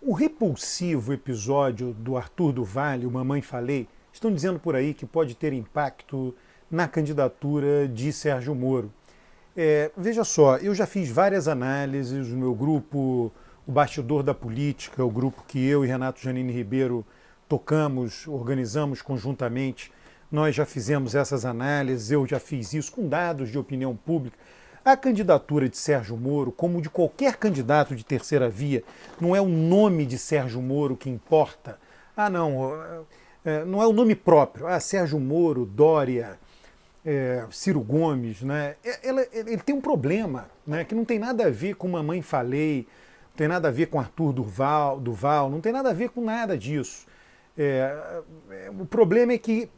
O repulsivo episódio do Arthur do Vale, o Mamãe Falei, estão dizendo por aí que pode ter impacto na candidatura de Sérgio Moro. Veja só, eu já fiz várias análises, o meu grupo, o Bastidor da Política, o grupo que eu e Renato Janine Ribeiro tocamos, organizamos conjuntamente, nós já fizemos essas análises, eu já fiz isso com dados de opinião pública. A candidatura de Sérgio Moro, como de qualquer candidato de terceira via, não é o nome de Sérgio Moro que importa. Não é o nome próprio. Sérgio Moro, Dória, Ciro Gomes, né? Ele tem um problema, né, que não tem nada a ver com Mamãe Falei, não tem nada a ver com Arthur Duval, não tem nada a ver com nada disso. O problema é que,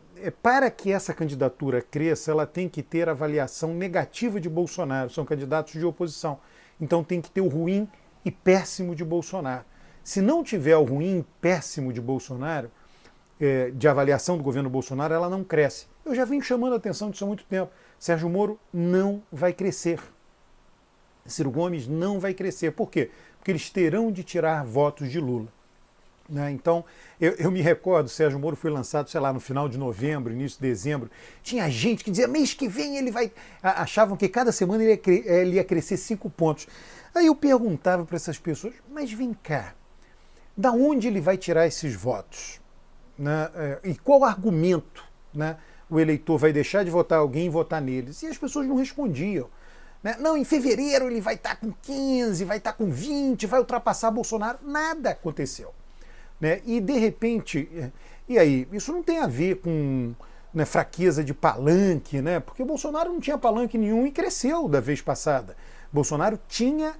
para que essa candidatura cresça, ela tem que ter avaliação negativa de Bolsonaro. São candidatos de oposição. Então tem que ter o ruim e péssimo de Bolsonaro. Se não tiver o ruim e péssimo de Bolsonaro, de avaliação do governo Bolsonaro, ela não cresce. Eu já venho chamando a atenção disso há muito tempo. Sérgio Moro não vai crescer. Ciro Gomes não vai crescer. Por quê? Porque eles terão de tirar votos de Lula. Então, eu me recordo, Sérgio Moro foi lançado, sei lá, no final de novembro, início de dezembro. Tinha gente que dizia, mês que vem ele vai... Achavam que cada semana ele ia crescer 5 pontos. Aí eu perguntava para essas pessoas, mas vem cá, da onde ele vai tirar esses votos? E qual argumento, né, o eleitor vai deixar de votar alguém e votar neles? E as pessoas não respondiam. Não, em fevereiro ele vai estar com 15, vai estar com 20, vai ultrapassar Bolsonaro. Nada aconteceu. E de repente, e aí, isso não tem a ver com fraqueza de palanque, porque Bolsonaro não tinha palanque nenhum e cresceu da vez passada. Bolsonaro tinha,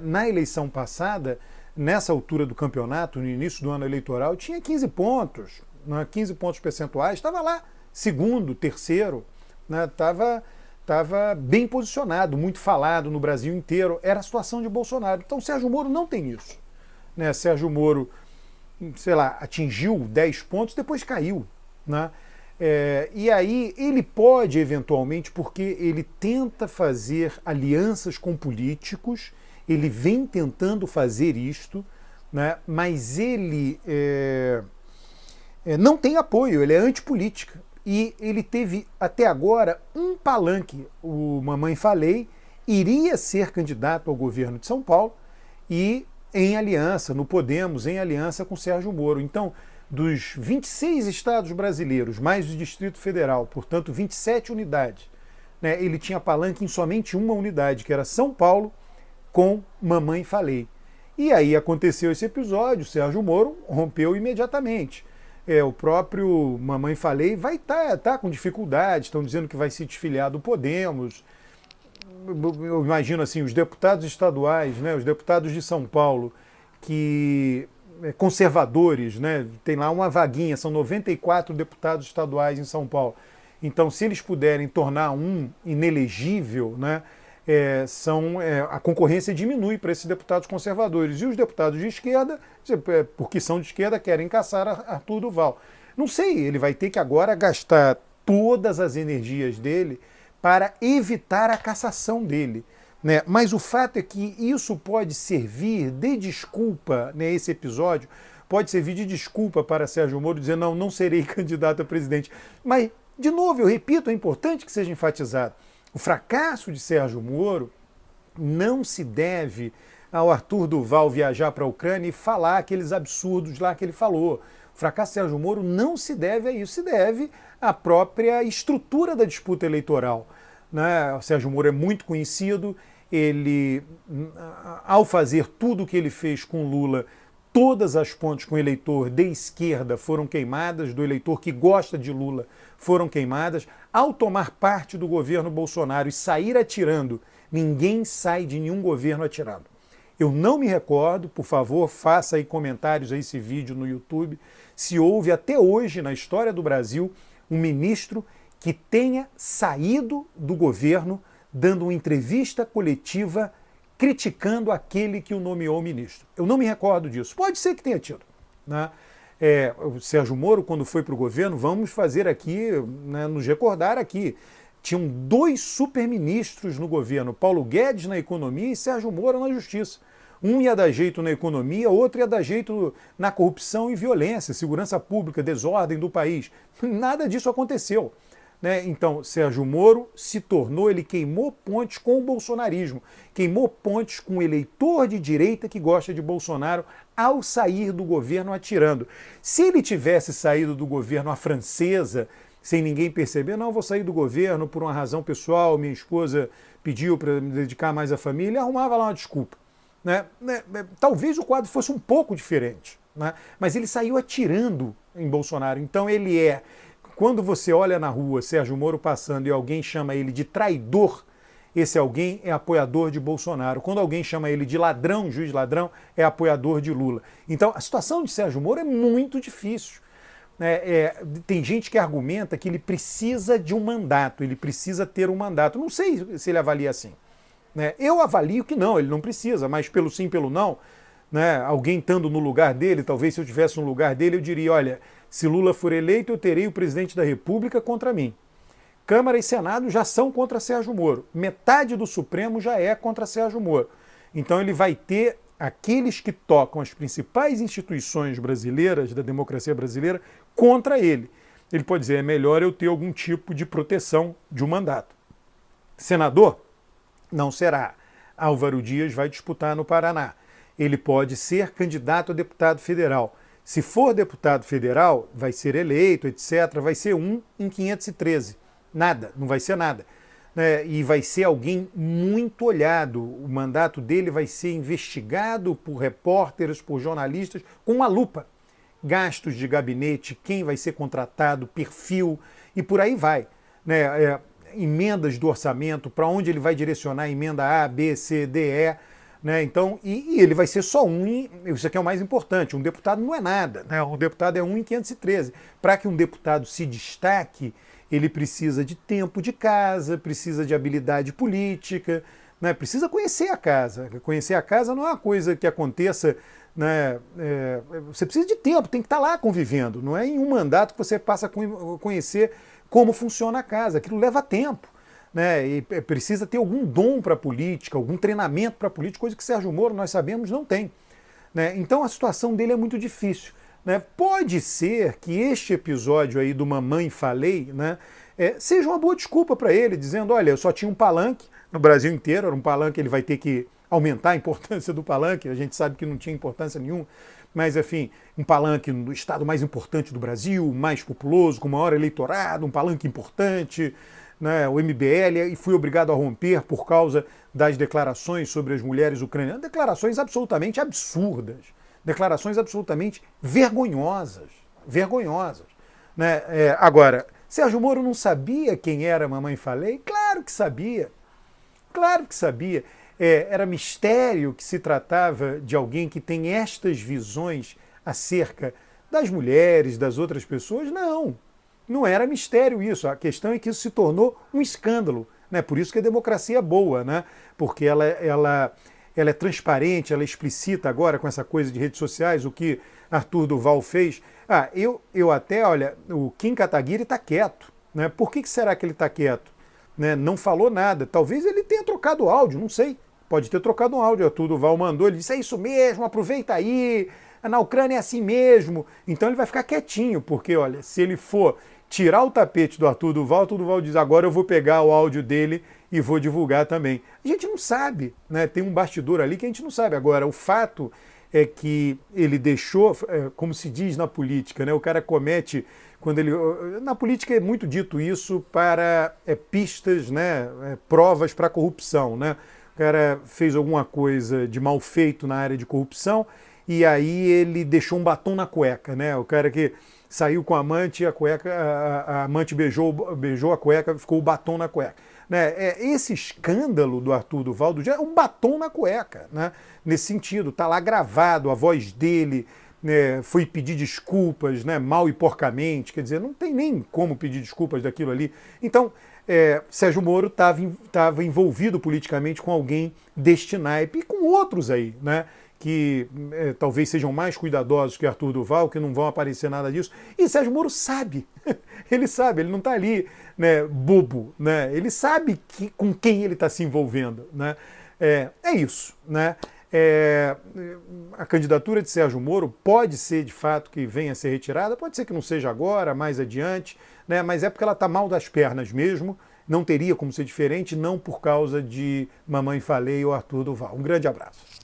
na eleição passada, nessa altura do campeonato, no início do ano eleitoral, tinha 15 pontos, 15 pontos percentuais, estava lá, segundo, terceiro, estava bem posicionado, muito falado no Brasil inteiro, era a situação de Bolsonaro. Então Sérgio Moro não tem isso. Sérgio Moro, sei lá, atingiu 10 pontos, depois caiu. E aí ele pode, eventualmente, porque ele tenta fazer alianças com políticos, ele vem tentando fazer isto, mas ele não tem apoio, ele é antipolítica. E ele teve, até agora, um palanque. O Mamãe Falei iria ser candidato ao governo de São Paulo e em aliança, no Podemos, em aliança com Sérgio Moro. Então, dos 26 estados brasileiros, mais o Distrito Federal, portanto 27 unidades, ele tinha palanque em somente uma unidade, que era São Paulo, com Mamãe Falei. E aí aconteceu esse episódio, Sérgio Moro rompeu imediatamente. O próprio Mamãe Falei vai estar com dificuldade, estão dizendo que vai se desfiliar do Podemos. Eu imagino assim, os deputados estaduais, os deputados de São Paulo, que conservadores, tem lá uma vaguinha, são 94 deputados estaduais em São Paulo. Então, se eles puderem tornar um inelegível, a concorrência diminui para esses deputados conservadores. E os deputados de esquerda, porque são de esquerda, querem caçar Arthur Duval. Não sei, ele vai ter que agora gastar todas as energias dele para evitar a cassação dele. Mas o fato é que isso pode servir de desculpa, esse episódio, pode servir de desculpa para Sérgio Moro dizer, não serei candidato a presidente. Mas, de novo, eu repito, é importante que seja enfatizado. O fracasso de Sérgio Moro não se deve ao Arthur Duval viajar para a Ucrânia e falar aqueles absurdos lá que ele falou. O fracasso de Sérgio Moro não se deve a isso, se deve à própria estrutura da disputa eleitoral. O Sérgio Moro é muito conhecido, ele, ao fazer tudo o que ele fez com Lula, todas as pontes com o eleitor de esquerda foram queimadas, do eleitor que gosta de Lula foram queimadas. Ao tomar parte do governo Bolsonaro e sair atirando, ninguém sai de nenhum governo atirando. Eu não me recordo, por favor, faça aí comentários a esse vídeo no YouTube, se houve até hoje na história do Brasil um ministro que tenha saído do governo dando uma entrevista coletiva criticando aquele que o nomeou ministro. Eu não me recordo disso. Pode ser que tenha tido. O Sérgio Moro, quando foi para o governo, vamos fazer aqui, nos recordar aqui, tinham 2 superministros no governo, Paulo Guedes na economia e Sérgio Moro na justiça. Um ia dar jeito na economia, outro ia dar jeito na corrupção e violência, segurança pública, desordem do país. Nada disso aconteceu. Né? Então, Sérgio Moro ele queimou pontes com o bolsonarismo, queimou pontes com o eleitor de direita que gosta de Bolsonaro ao sair do governo atirando. Se ele tivesse saído do governo à francesa, sem ninguém perceber, não, vou sair do governo por uma razão pessoal, minha esposa pediu para me dedicar mais à família, ele arrumava lá uma desculpa. Né? Talvez o quadro fosse um pouco diferente, né? Mas ele saiu atirando em Bolsonaro. Então quando você olha na rua Sérgio Moro passando e alguém chama ele de traidor, esse alguém é apoiador de Bolsonaro. Quando alguém chama ele de ladrão, juiz ladrão, é apoiador de Lula. Então a situação de Sérgio Moro é muito difícil. Tem gente que argumenta que ele precisa de um mandato, ele precisa ter um mandato. Não sei se ele avalia assim. Eu avalio que não, ele não precisa, mas pelo sim, pelo não, né, alguém estando no lugar dele, talvez se eu estivesse no lugar dele, eu diria, olha, se Lula for eleito, eu terei o presidente da República contra mim. Câmara e Senado já são contra Sérgio Moro. Metade do Supremo já é contra Sérgio Moro. Então ele vai ter aqueles que tocam as principais instituições brasileiras, da democracia brasileira, contra ele. Ele pode dizer, é melhor eu ter algum tipo de proteção de um mandato. Senador? Não será. Álvaro Dias vai disputar no Paraná. Ele pode ser candidato a deputado federal. Se for deputado federal, vai ser eleito, etc. Vai ser um em 513. Nada, não vai ser nada. E vai ser alguém muito olhado. O mandato dele vai ser investigado por repórteres, por jornalistas, com uma lupa. Gastos de gabinete, quem vai ser contratado, perfil, e por aí vai. Emendas do orçamento, para onde ele vai direcionar a emenda A, B, C, D, E. Então, e ele vai ser só isso aqui é o mais importante, um deputado não é nada, um deputado é 1 em 513. Para que um deputado se destaque, ele precisa de tempo de casa, precisa de habilidade política, precisa conhecer a casa. Conhecer a casa não é uma coisa que aconteça, você precisa de tempo, tem que estar lá convivendo, não é em um mandato que você passa a conhecer como funciona a casa, aquilo leva tempo. E precisa ter algum dom para a política, algum treinamento para a política, coisa que Sérgio Moro, nós sabemos, não tem. Então a situação dele é muito difícil. Pode ser que este episódio aí do Mamãe Falei seja uma boa desculpa para ele, dizendo, olha, eu só tinha um palanque no Brasil inteiro, era um palanque, ele vai ter que aumentar a importância do palanque, a gente sabe que não tinha importância nenhuma, mas, enfim, um palanque no estado mais importante do Brasil, mais populoso, com maior eleitorado, um palanque importante, o MBL, e fui obrigado a romper por causa das declarações sobre as mulheres ucranianas. Declarações absolutamente absurdas, declarações absolutamente vergonhosas. Agora, Sérgio Moro não sabia quem era a Mamãe Falei? Claro que sabia. Era mistério que se tratava de alguém que tem estas visões acerca das mulheres, das outras pessoas? Não era mistério isso. A questão é que isso se tornou um escândalo. Por isso que a democracia é boa, porque ela é transparente, ela é explícita agora com essa coisa de redes sociais, o que Arthur Duval fez. Eu até, olha, o Kim Kataguiri está quieto. Por que será que ele está quieto? Não falou nada. Talvez ele tenha trocado áudio, não sei. Pode ter trocado um áudio. Arthur Duval mandou, ele disse, é isso mesmo, aproveita aí, na Ucrânia é assim mesmo. Então ele vai ficar quietinho, porque, olha, se ele for tirar o tapete do Arthur Duval diz, agora eu vou pegar o áudio dele e vou divulgar também. A gente não sabe, tem um bastidor ali que a gente não sabe. Agora, o fato é que ele deixou, como se diz na política, o cara comete, na política é muito dito isso para pistas, provas para corrupção, O cara fez alguma coisa de mal feito na área de corrupção e aí ele deixou um batom na cueca, O cara que saiu com a amante, a amante beijou a cueca, ficou o batom na cueca. Esse escândalo do Arthur Duval é um batom na cueca, nesse sentido. Está lá gravado, a voz dele foi pedir desculpas, mal e porcamente, quer dizer, não tem nem como pedir desculpas daquilo ali. Então, Sérgio Moro estava envolvido politicamente com alguém deste naipe e com outros aí, que talvez sejam mais cuidadosos que Arthur Duval, que não vão aparecer nada disso. E Sérgio Moro sabe, ele não está ali bobo, ele sabe com quem ele está se envolvendo. É isso. A candidatura de Sérgio Moro pode ser, de fato, que venha a ser retirada, pode ser que não seja agora, mais adiante, né? Mas é porque ela está mal das pernas mesmo, não teria como ser diferente, não por causa de Mamãe Falei ou Arthur Duval. Um grande abraço.